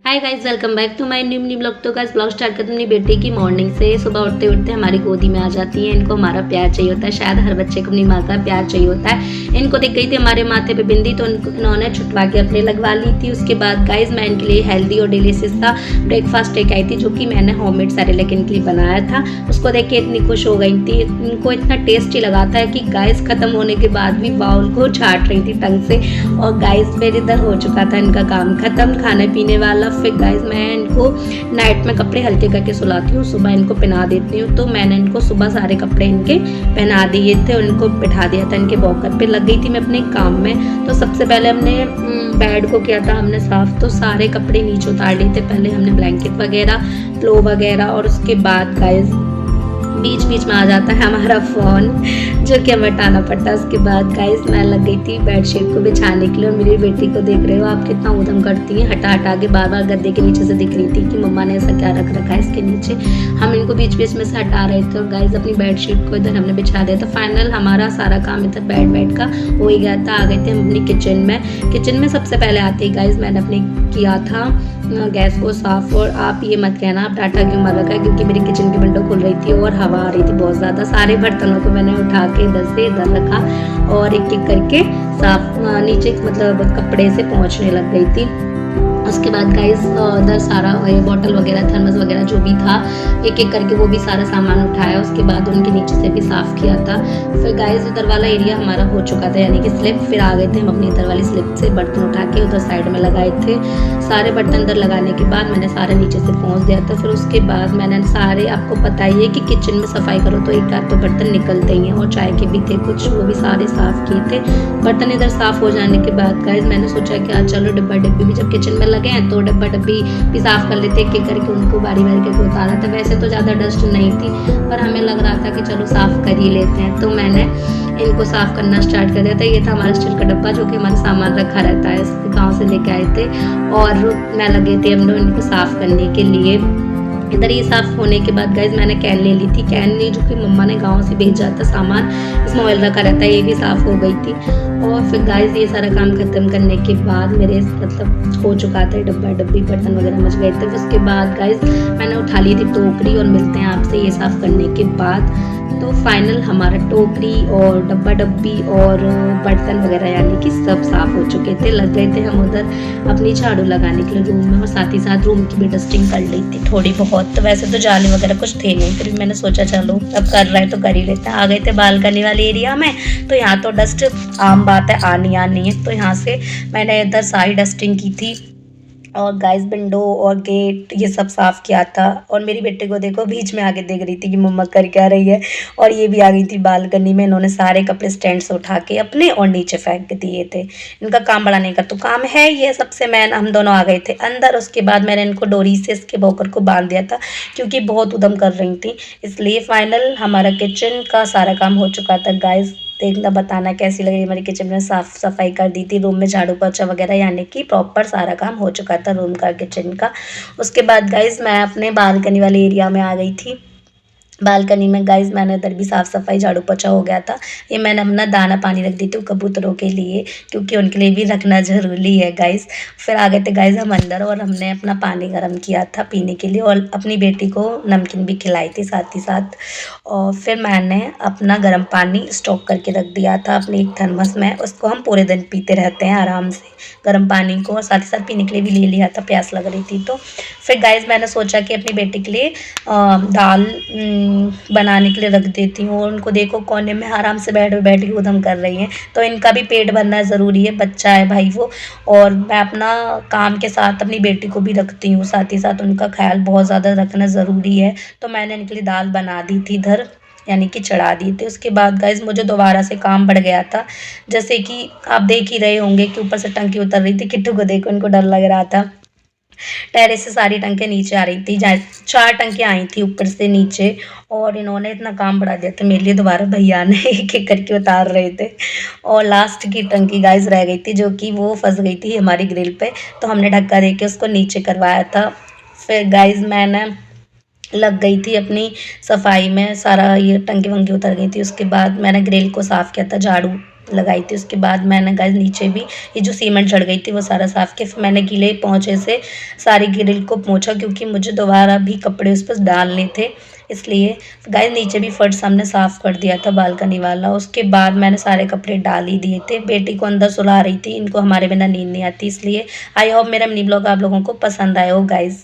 Hi guys, welcome back to my new blog. तो guys blog start करते हैं अपनी बेटी की मॉर्निंग से। सुबह उठते उठते हमारी गोदी में आ जाती है। इनको हमारा प्यार चाहिए होता है। शायद हर बच्चे को अपनी माँ का प्यार चाहिए होता है। इनको दिख गई थी हमारे माथे पे बिंदी, तो इन्होंने छुटवा के अपने लगवा ली थी। उसके बाद गाइस मैं इनके लिए हेल्दी और डिलीशियस सा ब्रेकफास्ट लेके आई थी, जो कि मैंने होममेड सेरेलैक इनके लिए बनाया था। उसको देख के इतनी खुश हो गई थी। इनको इतना टेस्टी लगा था कि गाइस खत्म होने के बाद भी बाउल को छाट रही थी टंग से। और गाइस फिर इधर हो चुका था इनका काम खत्म, खाने पीने वाला। फिर गाइस मैं इनको नाइट में कपड़े हल्के करके सुलाती हूँ, सुबह इनको पहना देती हूँ। तो मैंने इनको सुबह सारे कपड़े इनके पहना दिए थे और इनको बिठा दिया था इनके वॉकर पे। लग गई थी मैं अपने काम में। तो सबसे पहले हमने बेड को किया था हमने साफ। तो सारे कपड़े नीचे उतार लिए थे। पहले हमने ब्लैंकेट वगैरह, प्लो वगैरह, और उसके बाद गाइस बीच बीच में आ जाता है हमारा फ़ोन, जो कि हमें हटाना पड़ता है। उसके बाद गाइस मैं लग गई थी बेडशीट को बिछाने के लिए। और मेरी बेटी को देख रहे हो आप, कितना उधम करती हैं, हटा हटा के बार बार गद्दे के नीचे से दिख रही थी कि मम्मा ने ऐसा क्या रख रखा है इसके नीचे। हम इनको बीच बीच में से हटा रहे थे। और गाइस अपनी बेडशीट को इधर हमने बिछा दिया था। फाइनल हमारा सारा काम इधर बेड का हो ही गया था। आ गए थे हम अपनी किचन में सबसे पहले आते ही गाइस मैंने अपने किया था गैस को साफ। और आप ये मत कहना आप डाटा क्यों मार रखा है, क्योंकि मेरी किचन की विंडो खुल रही थी और हवा आ रही थी बहुत ज़्यादा। सारे बर्तनों को मैंने उठा के इधर से इधर रखा और एक एक करके साफ नीचे मतलब कपड़े से पहुँचने लग गई थी। उसके बाद गाइस उधर सारा बॉटल वगैरह, थर्मस वगैरह जो भी था, एक एक करके वो भी सारा सामान उठाया। उसके बाद उनके नीचे से भी साफ़ किया था। फिर गाइस उधर वाला एरिया हमारा हो चुका था, यानी कि स्लिप। फिर आ गए थे हम अपनी इधर वाली स्लिप से बर्तन उठा के उधर साइड में लगाए थे। सारे बर्तन इधर लगाने के बाद मैंने सारे नीचे से पहुँच दिया था। फिर उसके बाद मैंने सारे, आपको पता ही है कि किचन में सफाई करो तो एक आध तो बर्तन निकलते ही हैं। और चाय के भी थे कुछ, वो भी सारे साफ़ किए थे। बर्तन इधर साफ़ हो जाने के बाद गाइस मैंने सोचा कि चलो डिब्बा डिब्बी भी जब किचन में लगे हैं तो डब्बा डब्बी भी साफ़ कर लेते, एक एक करके उनको बारी बारी करके उतारा था। वैसे तो ज़्यादा डस्ट नहीं थी, पर हमें लग रहा था कि चलो साफ़ कर ही लेते हैं। तो मैंने इनको साफ़ करना स्टार्ट कर दिया था। ये था हमारा स्टील का डब्बा, जो कि हमारा सामान रखा रहता है, इसके गाँव से लेके आए थे। और मैं लगे थे हम लोग इनको साफ़ करने के लिए। इधर ये साफ़ होने के बाद गाइस मैंने कैन ले ली थी। कैन नहीं, जो कि मम्मा ने गाँव से भेजा था सामान, इसमें ऑयल रखा रहता है, ये भी साफ़ हो गई थी। और फिर गाइस ये सारा काम ख़त्म करने के बाद मेरे मतलब हो चुका था डब्बा डब्बी, बर्तन वगैरह मच गए थे। उसके बाद गाइस मैंने उठा ली थी टोकरी। और मिलते हैं आपसे ये साफ़ करने के बाद। तो फाइनल हमारा टोकरी और डब्बा डब्बी और बर्तन वगैरह यानी कि सब साफ़ हो चुके थे। लग गए थे हम उधर अपनी झाड़ू लगाने के लिए रूम में, और साथ ही साथ रूम की भी डस्टिंग कर ली थी थोड़ी बहुत। तो वैसे तो जाले वगैरह कुछ थे नहीं, फिर भी मैंने सोचा चलो अब कर रहा है तो कर ही लेते हैं। आ गए थे बालकनी वाले एरिया में। तो यहाँ तो डस्ट आम बात है, आनी है। तो यहाँ से मैंने इधर सारी डस्टिंग की थी। और गाइस विंडो और गेट ये सब साफ़ किया था। और मेरी बेटी को देखो बीच में आके देख रही थी कि मम्मा कर क्या रही है। और ये भी आ गई थी बालकनी में। इन्होंने सारे कपड़े स्टैंड से उठा के अपने और नीचे फेंक दिए थे। इनका काम बड़ा नहीं कर तो काम है ये सबसे मैन। हम दोनों आ गए थे अंदर। उसके बाद मैंने इनको डोरी से इसके बॉकर को बांध दिया था, क्योंकि बहुत उधम कर रही थी। इसलिए फाइनल हमारा किचन का सारा काम हो चुका था। गाइस देखना, बताना कैसी लग रही हमारी किचन में। साफ़ सफाई कर दी थी, रूम में झाड़ू पोछा वगैरह, यानी कि प्रॉपर सारा काम हो चुका था रूम का, किचन का। उसके बाद गाइस मैं अपने बालकनी वाले एरिया में आ गई थी। बालकनी में गाइस मैंने इधर भी साफ़ सफाई झाड़ू पोछा हो गया था। ये मैंने अपना दाना पानी रख दी थी कबूतरों के लिए, क्योंकि उनके लिए भी रखना ज़रूरी है गाइस। फिर आ गए थे गाइस हम अंदर, और हमने अपना पानी गर्म किया था पीने के लिए। और अपनी बेटी को नमकीन भी खिलाई थी साथ ही साथ। और फिर मैंने अपना गर्म पानी स्टॉक करके रख दिया था अपने एक थर्मस में। उसको हम पूरे दिन पीते रहते हैं आराम से, गर्म पानी को। और साथ ही साथ पीने के लिए भी ले लिया था, प्यास लग रही थी तो। फिर गाइस मैंने सोचा कि अपनी बेटी के लिए दाल बनाने के लिए रख देती हूँ। और उनको देखो कोने में आराम से बैठ के उधम कर रही हैं। तो इनका भी पेट भरना ज़रूरी है, बच्चा है भाई वो। और मैं अपना काम के साथ अपनी बेटी को भी रखती हूँ, साथ ही साथ उनका ख्याल बहुत ज़्यादा रखना ज़रूरी है। तो मैंने इनके लिए दाल बना दी थी इधर, यानी कि चढ़ा दी थी। उसके बाद गाइस मुझे दोबारा से काम बढ़ गया था। जैसे कि आप देख ही रहे होंगे कि ऊपर से टंकी उतर रही थी। किट्टू को देखो, इनको डर लग रहा था। टेरेस से सारी टंकियाँ नीचे आ रही थी, जहाँ 4 टंकियाँ आई थी ऊपर से नीचे। और इन्होंने इतना काम बढ़ा दिया था मेरे लिए, दोबारा भैया ने एक एक करके उतार रहे थे। और लास्ट की टंकी गाइस रह गई थी, जो कि वो फंस गई थी हमारी ग्रिल पे। तो हमने ढक्का दे के उसको नीचे करवाया था। फिर गाइस मैंने लग गई थी अपनी सफाई में, सारा ये टंकी वंकी उतर गई थी। उसके बाद मैंने ग्रिल को साफ़ किया था झाड़ू लगाई थी। उसके बाद मैंने गाइस नीचे भी ये जो सीमेंट चढ़ गई थी वो सारा साफ़ किया। फिर मैंने गीले पोंछे से सारी ग्रिल को पोंछा क्योंकि मुझे दोबारा भी कपड़े उस पर डालने थे, इसलिए गाइस नीचे भी फर्श हमने साफ़ कर दिया था बालकनी वाला। उसके बाद मैंने सारे कपड़े डाल ही दिए थे। बेटी को अंदर सुला रही थी, इनको हमारे बिना नींद नहीं आती, इसलिए आई होप मेरा मिनी ब्लॉग आप लोगों को पसंद आया हो गाइस।